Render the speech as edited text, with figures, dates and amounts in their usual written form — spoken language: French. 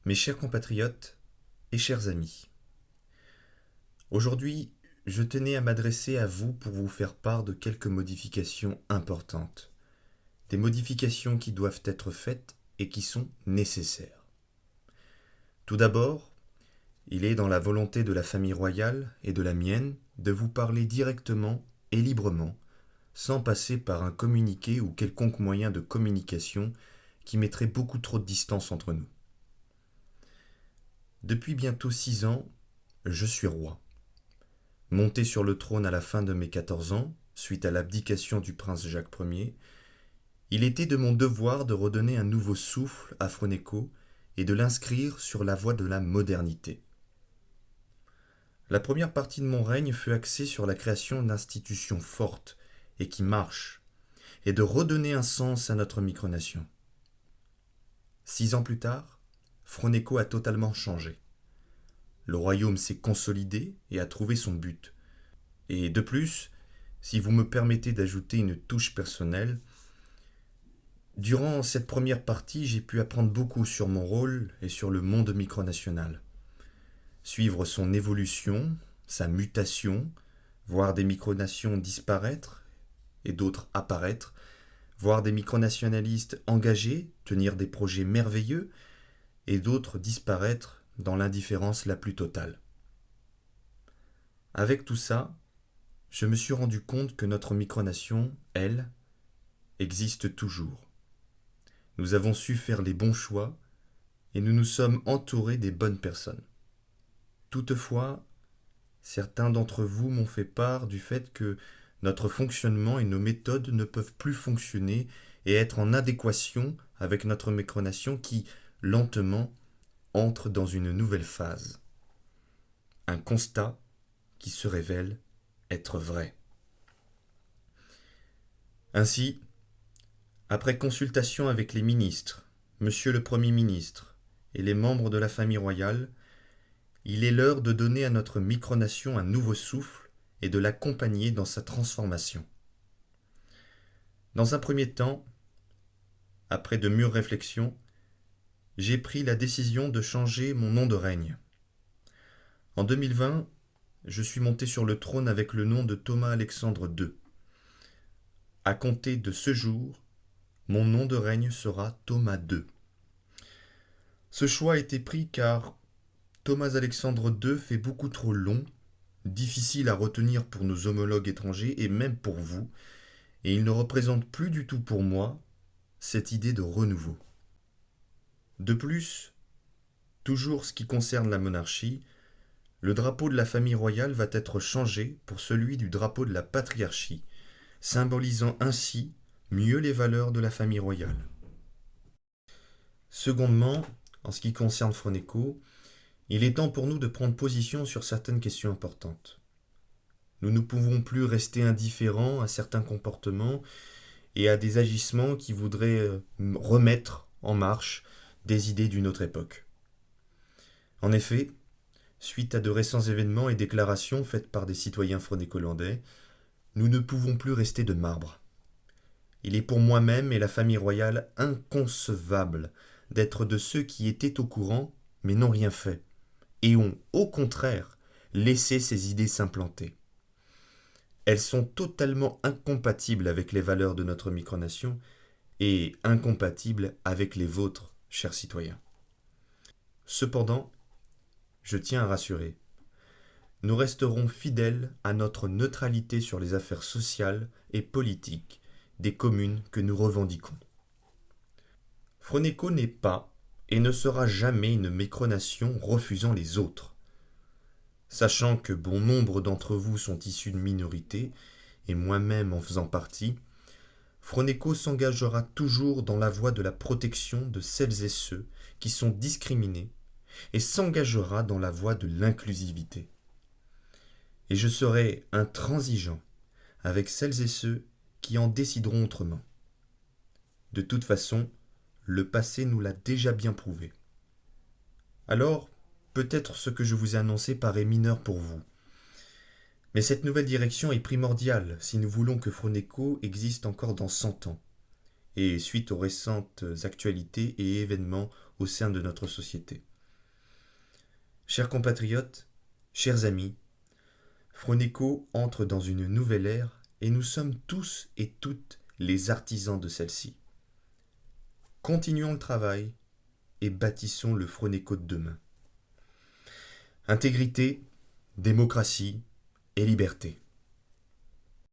Mes chers compatriotes et chers amis, aujourd'hui, je tenais à m'adresser à vous pour vous faire part de quelques modifications importantes. Des modifications qui doivent être faites et qui sont nécessaires. Tout d'abord, il est dans la volonté de la famille royale et de la mienne de vous parler directement et librement, sans passer par un communiqué ou quelconque moyen de communication qui mettrait beaucoup trop de distance entre nous. Depuis bientôt 6 ans, je suis roi. Monté sur le trône à la fin de mes 14 ans, suite à l'abdication du prince Jacques Ier, il était de mon devoir de redonner un nouveau souffle à Froneco et de l'inscrire sur la voie de la modernité. La première partie de mon règne fut axée sur la création d'institutions fortes et qui marchent, et de redonner un sens à notre micronation. 6 ans plus tard, Froneco a totalement changé. Le royaume s'est consolidé et a trouvé son but. Et de plus, si vous me permettez d'ajouter une touche personnelle, durant cette première partie, j'ai pu apprendre beaucoup sur mon rôle et sur le monde micronational. Suivre son évolution, sa mutation, voir des micronations disparaître et d'autres apparaître, voir des micronationalistes engagés, tenir des projets merveilleux et d'autres disparaître dans l'indifférence la plus totale. Avec tout ça, je me suis rendu compte que notre micronation, elle, existe toujours. Nous avons su faire les bons choix et nous nous sommes entourés des bonnes personnes. Toutefois, certains d'entre vous m'ont fait part du fait que notre fonctionnement et nos méthodes ne peuvent plus fonctionner et être en adéquation avec notre micronation qui, lentement, entre dans une nouvelle phase. Un constat qui se révèle être vrai. Ainsi, après consultation avec les ministres, Monsieur le Premier ministre et les membres de la famille royale, il est l'heure de donner à notre micronation un nouveau souffle et de l'accompagner dans sa transformation. Dans un premier temps, après de mûres réflexions, j'ai pris la décision de changer mon nom de règne. En 2020, je suis monté sur le trône avec le nom de Thomas Alexandre II. À compter de ce jour, mon nom de règne sera Thomas II. Ce choix a été pris car Thomas Alexandre II fait beaucoup trop long, difficile à retenir pour nos homologues étrangers et même pour vous, et il ne représente plus du tout pour moi cette idée de renouveau. De plus, toujours ce qui concerne la monarchie, le drapeau de la famille royale va être changé pour celui du drapeau de la patriarchie, symbolisant ainsi mieux les valeurs de la famille royale. Secondement, en ce qui concerne Froneco, il est temps pour nous de prendre position sur certaines questions importantes. Nous ne pouvons plus rester indifférents à certains comportements et à des agissements qui voudraient remettre en marche des idées d'une autre époque. En effet, suite à de récents événements et déclarations faites par des citoyens fronécolandais, nous ne pouvons plus rester de marbre. Il est pour moi-même et la famille royale inconcevable d'être de ceux qui étaient au courant mais n'ont rien fait, et ont, au contraire, laissé ces idées s'implanter. Elles sont totalement incompatibles avec les valeurs de notre micronation et incompatibles avec les vôtres, chers citoyens. Cependant, je tiens à rassurer, nous resterons fidèles à notre neutralité sur les affaires sociales et politiques des communes que nous revendiquons. Froneco n'est pas et ne sera jamais une micronation refusant les autres. Sachant que bon nombre d'entre vous sont issus de minorités, et moi-même en faisant partie, Froneco s'engagera toujours dans la voie de la protection de celles et ceux qui sont discriminés et s'engagera dans la voie de l'inclusivité. Et je serai intransigeant avec celles et ceux qui en décideront autrement. De toute façon, le passé nous l'a déjà bien prouvé. Alors, peut-être ce que je vous ai annoncé paraît mineur pour vous. Mais cette nouvelle direction est primordiale si nous voulons que Froneco existe encore dans 100 ans, et suite aux récentes actualités et événements au sein de notre société. Chers compatriotes, chers amis, Froneco entre dans une nouvelle ère et nous sommes tous et toutes les artisans de celle-ci. Continuons le travail et bâtissons le Froneco de demain. Intégrité, démocratie et liberté.